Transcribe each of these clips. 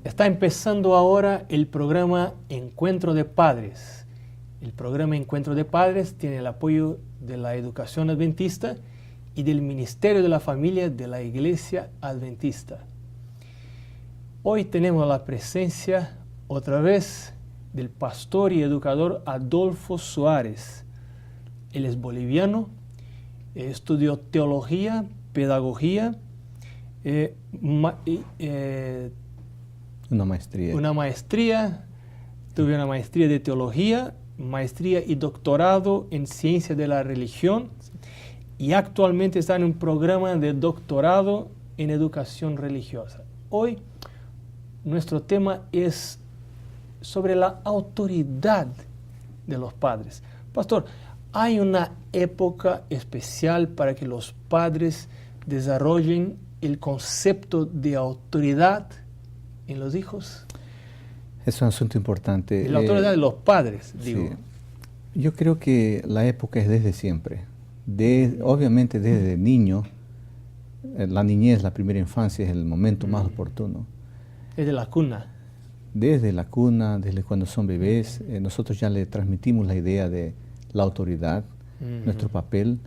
Está empezando ahora el programa Encuentro de Padres. El programa Encuentro de Padres tiene el apoyo de la Educación Adventista y del Ministerio de la Familia de la Iglesia Adventista. Hoy tenemos la presencia otra vez del pastor y educador Adolfo Suárez. Él es boliviano, estudió teología, pedagogía, una maestría. Tuve una maestría de teología, maestría y doctorado en ciencia de la religión y actualmente está en un programa de doctorado en educación religiosa. Hoy nuestro tema es sobre la autoridad de los padres. Pastor, ¿hay una época especial para que los padres desarrollen el concepto de autoridad en los hijos? Es un asunto importante. La autoridad de los padres, digo. Sí. Yo creo que la época es desde siempre. Obviamente desde niño, la niñez, la primera infancia es el momento más oportuno. Desde la cuna. Desde la cuna, desde cuando son bebés, nosotros ya le transmitimos la idea de la autoridad, nuestro papel.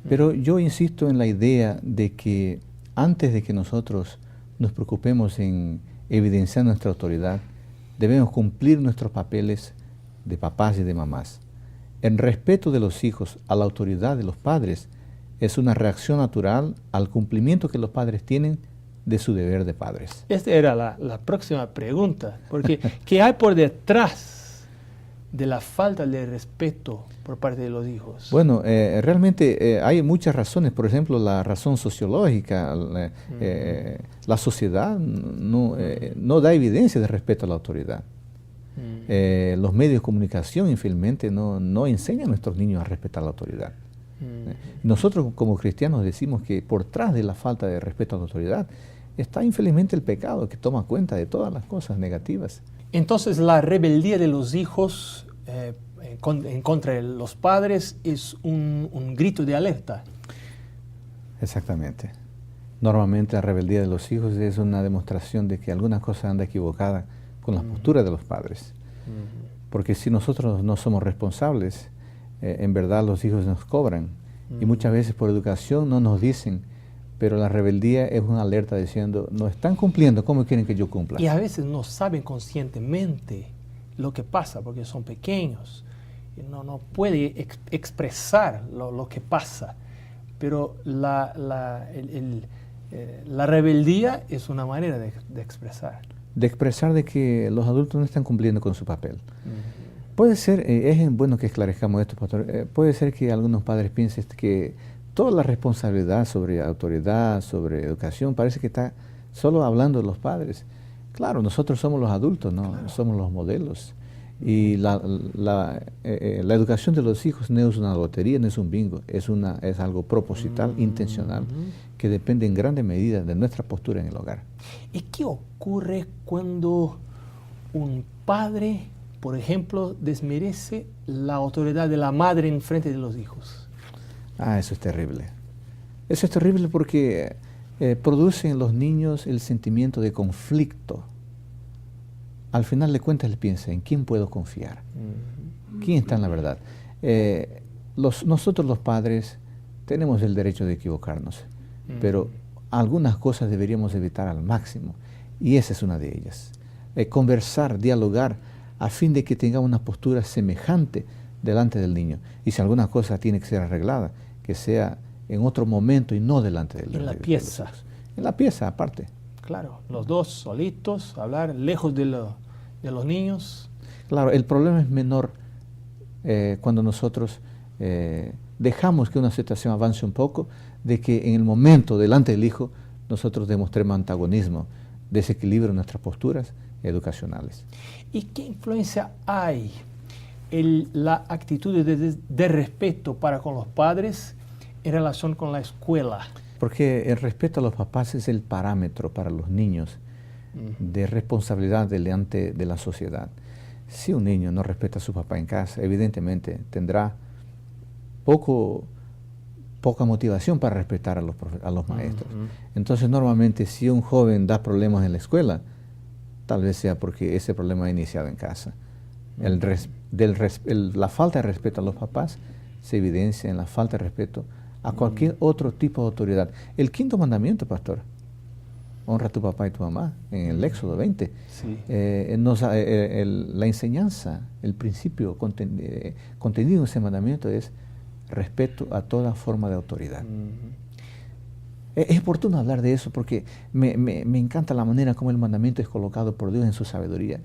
Pero yo insisto en la idea de que antes de que nosotros nos preocupemos en evidenciar nuestra autoridad, debemos cumplir nuestros papeles de papás y de mamás. El respeto de los hijos a la autoridad de los padres es una reacción natural al cumplimiento que los padres tienen de su deber de padres. Esta era la próxima pregunta, porque ¿qué hay por detrás de la falta de respeto por parte de los hijos? Bueno, realmente hay muchas razones. Por ejemplo, la razón sociológica, la sociedad no da evidencia de respeto a la autoridad. Los medios de comunicación, infelizmente, no enseñan a nuestros niños a respetar la autoridad. Nosotros como cristianos decimos que por detrás de la falta de respeto a la autoridad está infelizmente el pecado que toma cuenta de todas las cosas negativas. Entonces la rebeldía de los hijos en contra de los padres es un grito de alerta. Exactamente. Normalmente la rebeldía de los hijos es una demostración de que alguna cosa anda equivocada con la postura de los padres. Porque si nosotros no somos responsables, en verdad los hijos nos cobran. Y muchas veces por educación no nos dicen, pero la rebeldía es una alerta diciendo, no están cumpliendo, ¿cómo quieren que yo cumpla? Y a veces no saben conscientemente lo que pasa, porque son pequeños. No puede expresar lo que pasa. Pero la rebeldía es una manera de expresar. De expresar de que los adultos no están cumpliendo con su papel. Puede ser, es bueno que esclarezcamos esto, pastor, puede ser que algunos padres piensen que toda la responsabilidad sobre autoridad, sobre educación, parece que está solo hablando de los padres. Claro, nosotros somos los adultos, ¿no? Claro. Somos los modelos. Y la educación de los hijos no es una lotería, no es un bingo, es algo proposital, intencional, que depende en grande medida de nuestra postura en el hogar. ¿Y qué ocurre cuando un padre, por ejemplo, desmerece la autoridad de la madre en frente de los hijos? Eso es terrible. Eso es terrible porque produce en los niños el sentimiento de conflicto. Al final de cuentas él piensa, ¿en quién puedo confiar? ¿Quién está en la verdad? Nosotros los padres tenemos el derecho de equivocarnos, pero algunas cosas deberíamos evitar al máximo, y esa es una de ellas. Conversar, dialogar, a fin de que tengamos una postura semejante delante del niño. Y si alguna cosa tiene que ser arreglada, que sea en otro momento y no delante del niño. En la pieza. En la pieza, aparte. Claro, los dos solitos, hablar lejos de los niños. Claro, el problema es menor cuando nosotros dejamos que una situación avance un poco, de que en el momento delante del hijo nosotros demostremos antagonismo, desequilibrio en nuestras posturas educacionales. ¿Y qué influencia hay en la actitud de respeto para con los padres en relación con la escuela? Porque el respeto a los papás es el parámetro para los niños de responsabilidad delante de la sociedad. Si un niño no respeta a su papá en casa, evidentemente tendrá poca motivación para respetar a los maestros. Entonces, normalmente, si un joven da problemas en la escuela, Tal vez sea porque ese problema ha iniciado en casa. La falta de respeto a los papás se evidencia en la falta de respeto a cualquier otro tipo de autoridad. El quinto mandamiento, pastor, honra a tu papá y tu mamá, en el Éxodo 20, Sí. La enseñanza, el principio contenido en ese mandamiento es respeto a toda forma de autoridad. Es oportuno hablar de eso porque me encanta la manera como el mandamiento es colocado por Dios en su sabiduría.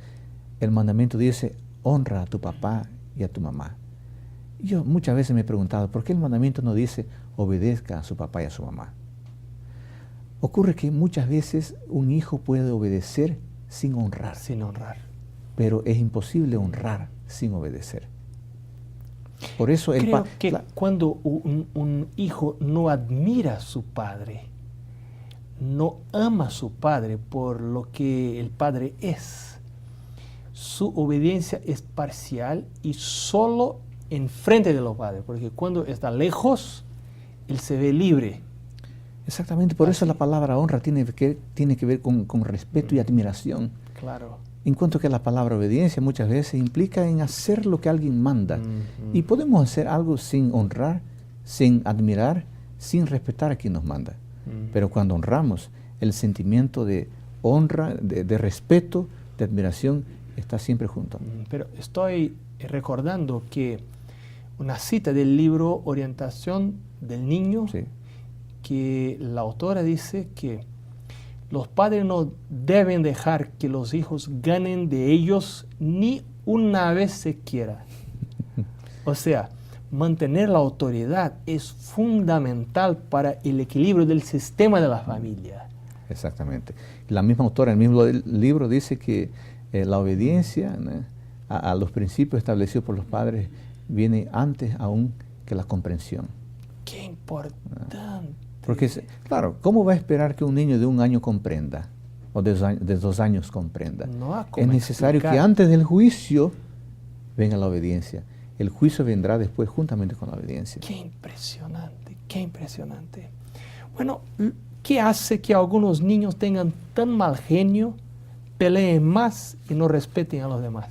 El mandamiento dice, honra a tu papá y a tu mamá. Yo muchas veces me he preguntado, ¿por qué el mandamiento no dice, obedezca a su papá y a su mamá? Ocurre que muchas veces un hijo puede obedecer sin honrar. Sin honrar. Pero es imposible honrar sin obedecer. Por eso Creo que cuando un hijo no admira a su padre, no ama a su padre por lo que el padre es, su obediencia es parcial y solo en frente de los padres, porque cuando está lejos, él se ve libre. Exactamente, por eso la palabra honra tiene que ver con respeto y admiración. Claro. En cuanto que la palabra obediencia muchas veces implica en hacer lo que alguien manda. Y podemos hacer algo sin honrar, sin admirar, sin respetar a quien nos manda. Pero cuando honramos, el sentimiento de honra, de respeto, de admiración, está siempre junto. Pero estoy recordando que una cita del libro Orientación del Niño, Sí. que la autora dice que los padres no deben dejar que los hijos ganen de ellos ni una vez siquiera. O sea, mantener la autoridad es fundamental para el equilibrio del sistema de la familia. Exactamente. La misma autora en el mismo libro dice que la obediencia, ¿no?, a los principios establecidos por los padres viene antes aún que la comprensión. ¡Qué importante! Porque, claro, ¿cómo va a esperar que un niño de 1 año comprenda? O de 2 años comprenda. No, es necesario que antes del juicio venga la obediencia. El juicio vendrá después juntamente con la obediencia. ¡Qué impresionante! ¡Qué impresionante! Bueno, ¿qué hace que algunos niños tengan tan mal genio, peleen más y no respeten a los demás?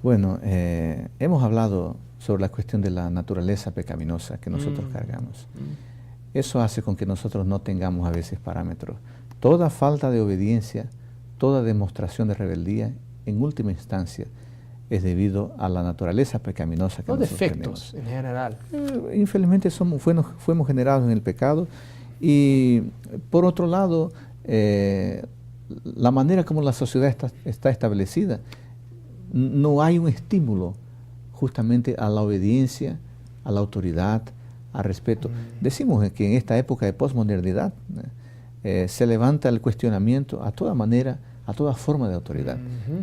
Bueno, hemos hablado sobre la cuestión de la naturaleza pecaminosa que nosotros cargamos. Eso hace con que nosotros no tengamos a veces parámetros. Toda falta de obediencia, toda demostración de rebeldía, en última instancia, es debido a la naturaleza pecaminosa que nosotros defectos tenemos. En general. Infelizmente fuimos generados en el pecado y, por otro lado, la manera como la sociedad está establecida, no hay un estímulo justamente a la obediencia, a la autoridad, al respeto. Decimos que en esta época de posmodernidad se levanta el cuestionamiento a toda manera, a toda forma de autoridad.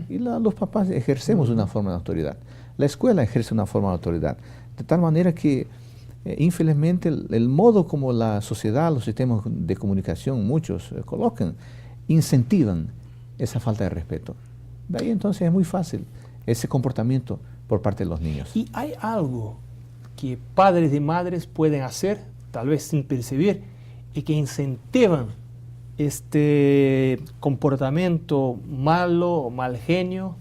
Y los papás ejercemos una forma de autoridad. La escuela ejerce una forma de autoridad. De tal manera que, infelizmente, el modo como la sociedad, los sistemas de comunicación, muchos colocan, incentivan esa falta de respeto. De ahí entonces es muy fácil ese comportamiento por parte de los niños. ¿Y hay algo que padres y madres pueden hacer, tal vez sin percibir, y que incentivan este comportamiento malo o mal genio?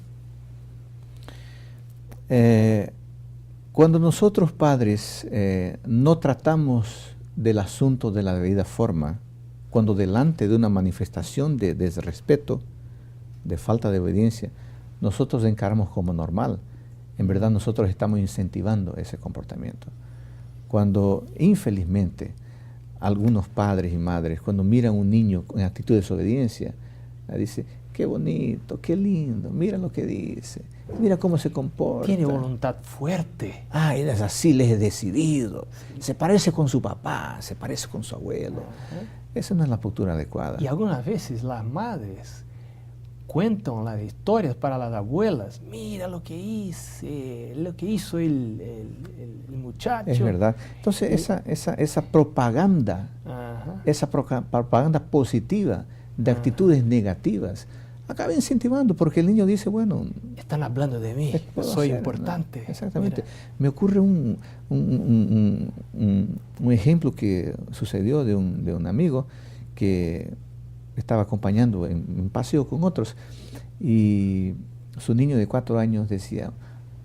Cuando nosotros padres no tratamos del asunto de la debida forma, cuando delante de una manifestación de desrespeto, de falta de obediencia, nosotros encaramos como normal, en verdad nosotros estamos incentivando ese comportamiento. Cuando infelizmente algunos padres y madres, cuando miran a un niño en actitud de desobediencia, dice, qué bonito, qué lindo, mira lo que dice, mira cómo se comporta. Tiene voluntad fuerte. Ah, él es así, le es decidido, se parece con su papá, se parece con su abuelo. Esa no es la postura adecuada. Y algunas veces las madres cuentan las historias para las abuelas. Mira lo que hizo el muchacho. Es verdad. Entonces esa propaganda, esa propaganda positiva de actitudes negativas, acaba incentivando porque el niño dice, bueno, están hablando de mí, soy importante. ¿No? Exactamente. Mira. Me ocurre un ejemplo que sucedió de un amigo que estaba acompañando en paseo con otros y su niño de 4 años decía,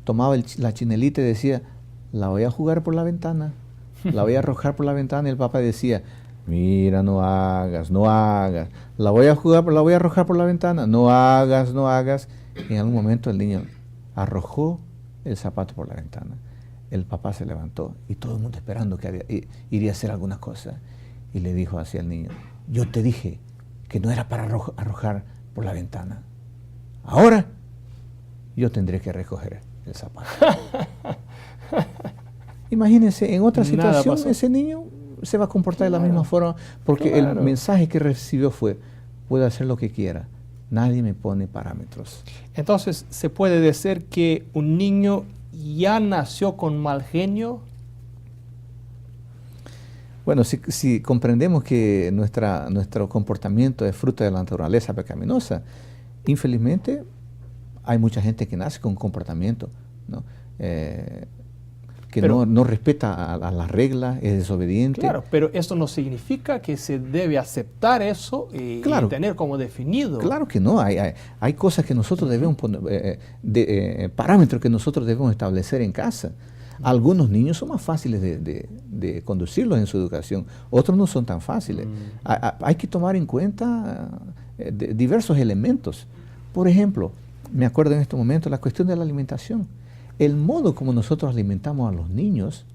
tomaba la chinelita y decía, la voy a jugar por la ventana, la voy a arrojar por la ventana, y el papá decía, mira, no hagas, no hagas, la voy a arrojar por la ventana, no hagas, no hagas. Y en algún momento el niño arrojó el zapato por la ventana. El papá se levantó y todo el mundo esperando que iría a hacer alguna cosa. Y le dijo hacia el niño, yo te dije que no era para arrojar por la ventana. Ahora yo tendré que recoger el zapato. Imagínense, en otra situación ese niño se va a comportar de la misma forma, porque el mensaje que recibió fue, puedo hacer lo que quiera, nadie me pone parámetros. Entonces, ¿se puede decir que un niño ya nació con mal genio? Bueno, si comprendemos que nuestro comportamiento es fruto de la naturaleza pecaminosa, infelizmente hay mucha gente que nace con un comportamiento, ¿no? Que no respeta a las reglas, es desobediente. Claro, pero eso no significa que se debe aceptar eso y tener como definido. Claro que no, hay cosas que nosotros debemos poner, parámetros que nosotros debemos establecer en casa. Algunos niños son más fáciles de conducirlos en su educación, otros no son tan fáciles. Hay que tomar en cuenta diversos elementos. Por ejemplo, me acuerdo en este momento la cuestión de la alimentación. El modo como nosotros alimentamos a los niños,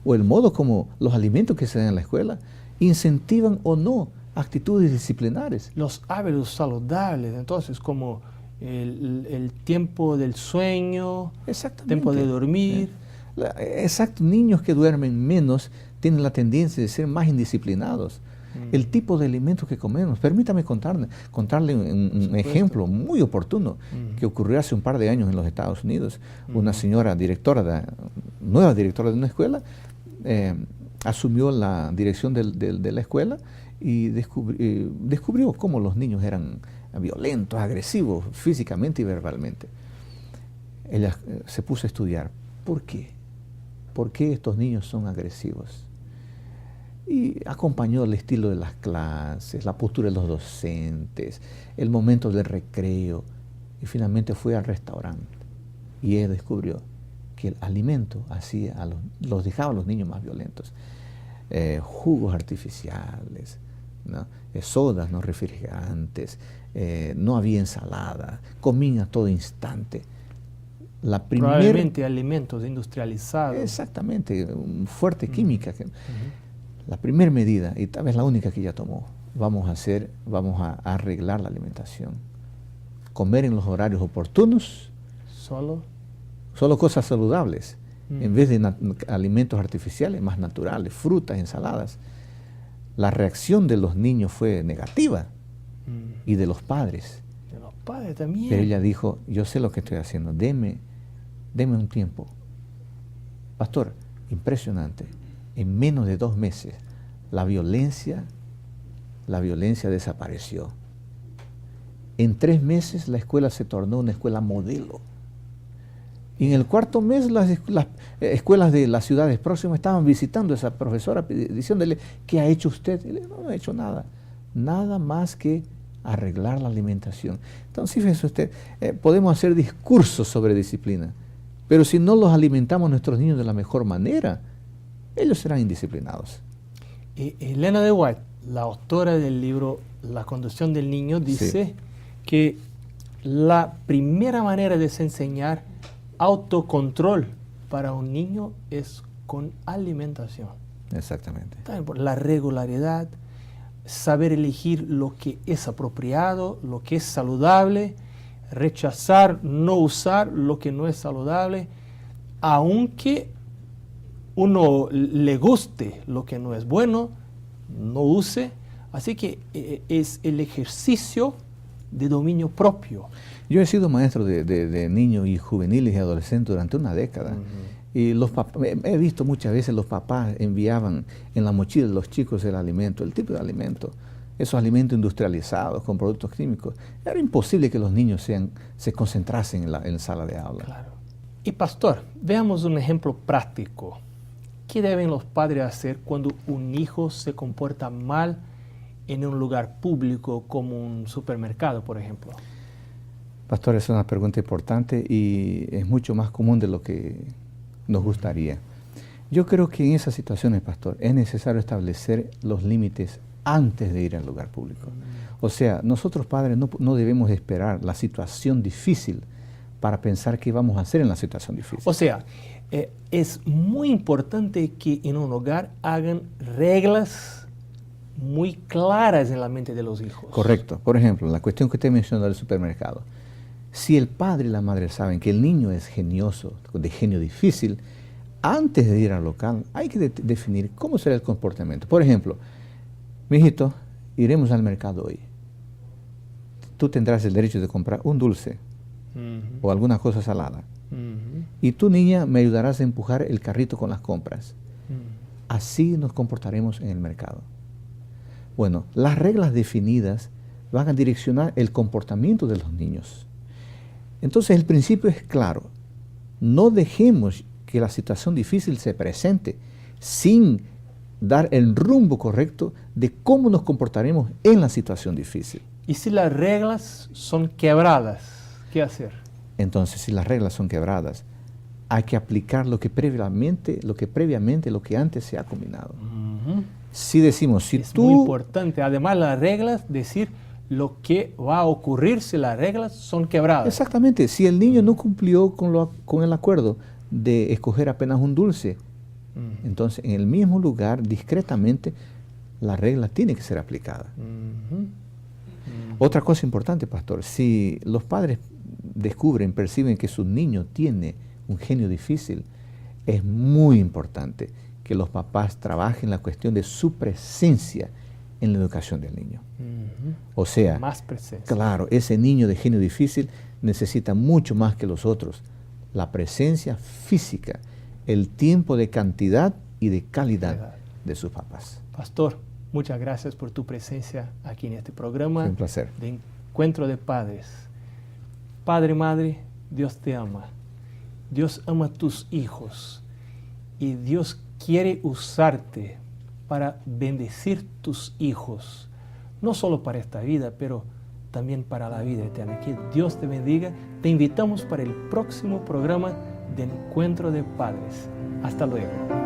o el modo como los alimentos que se dan en la escuela, incentivan o no actitudes disciplinares. Los hábitos saludables, entonces, como el tiempo del sueño, tiempo de dormir. Exacto, niños que duermen menos tienen la tendencia de ser más indisciplinados. El tipo de alimentos que comemos. Permítame contarle un ejemplo muy oportuno que ocurrió hace un par de años en los Estados Unidos. Una señora nueva directora de una escuela, asumió la dirección de la escuela y descubrió cómo los niños eran violentos, agresivos, físicamente y verbalmente. Ella se puso a estudiar. ¿Por qué? ¿Por qué estos niños son agresivos? Y acompañó el estilo de las clases, la postura de los docentes, el momento del recreo, y finalmente fue al restaurante. Y ella descubrió que el alimento los dejaba a los niños más violentos. Jugos artificiales, ¿no? Sodas, no refrigerantes, no había ensalada, comían a todo instante. Probablemente alimentos industrializados. Exactamente, fuerte química. La primera medida, y tal vez la única que ella tomó, vamos a arreglar la alimentación. Comer en los horarios oportunos. Solo cosas saludables, en vez de alimentos artificiales, más naturales, frutas, ensaladas. La reacción de los niños fue negativa, y de los padres. De los padres también. Pero ella dijo, yo sé lo que estoy haciendo, deme un tiempo. Pastor, impresionante. En menos de 2 meses, la violencia desapareció. En 3 meses, la escuela se tornó una escuela modelo. Y en el 4º mes, las escuelas de las ciudades próximas estaban visitando a esa profesora, diciéndole, ¿qué ha hecho usted? Y le dijo, no ha hecho nada. Nada más que arreglar la alimentación. Entonces, fíjese usted, podemos hacer discursos sobre disciplina, pero si no los alimentamos a nuestros niños de la mejor manera, ellos serán indisciplinados. Elena de White, la autora del libro La conducción del niño, dice que la primera manera de enseñar autocontrol para un niño es con alimentación. Exactamente. También por la regularidad, saber elegir lo que es apropiado, lo que es saludable, rechazar, no usar lo que no es saludable, aunque uno le guste lo que no es bueno, no use. Así que es el ejercicio de dominio propio. Yo he sido maestro de niños y juveniles y adolescentes durante una década. Y he visto muchas veces los papás enviaban en la mochila de los chicos el tipo de alimento, esos alimentos industrializados con productos químicos. Era imposible que los niños se concentrasen en la sala de aula. Claro. Y pastor, veamos un ejemplo práctico. ¿Qué deben los padres hacer cuando un hijo se comporta mal en un lugar público como un supermercado, por ejemplo? Pastor, es una pregunta importante y es mucho más común de lo que nos gustaría. Yo creo que en esas situaciones, pastor, es necesario establecer los límites antes de ir al lugar público. O sea, nosotros padres no debemos esperar la situación difícil para pensar qué vamos a hacer en la situación difícil. O sea, es muy importante que en un hogar hagan reglas muy claras en la mente de los hijos. Correcto. Por ejemplo, la cuestión que usted mencionó del supermercado. Si el padre y la madre saben que el niño es genioso, de genio difícil, antes de ir al local hay que definir cómo será el comportamiento. Por ejemplo, mijito, iremos al mercado hoy. Tú tendrás el derecho de comprar un dulce o alguna cosa salada. Y tú, niña, me ayudarás a empujar el carrito con las compras. Así nos comportaremos en el mercado. Bueno, las reglas definidas van a direccionar el comportamiento de los niños. Entonces el principio es claro. No dejemos que la situación difícil se presente sin dar el rumbo correcto de cómo nos comportaremos en la situación difícil. ¿Y si las reglas son quebradas, qué hacer? Entonces, si las reglas son quebradas, hay que aplicar lo que antes se ha combinado. Si decimos, si es tú... muy importante, además las reglas, decir lo que va a ocurrir si las reglas son quebradas. Exactamente, si el niño no cumplió con el acuerdo de escoger apenas un dulce, entonces en el mismo lugar, discretamente, la regla tiene que ser aplicada. Otra cosa importante, pastor, si los padres perciben que su niño tiene un genio difícil, es muy importante que los papás trabajen la cuestión de su presencia en la educación del niño. O sea, más presencia. Claro, ese niño de genio difícil necesita mucho más que los otros. La presencia física, el tiempo de cantidad y de calidad de sus papás. Pastor, muchas gracias por tu presencia aquí en este programa. Fue un placer. De Encuentro de Padres. Padre, Madre, Dios te ama. Dios ama a tus hijos. Y Dios quiere usarte para bendecir tus hijos. No solo para esta vida, pero también para la vida eterna. Que Dios te bendiga. Te invitamos para el próximo programa de Encuentro de Padres. Hasta luego.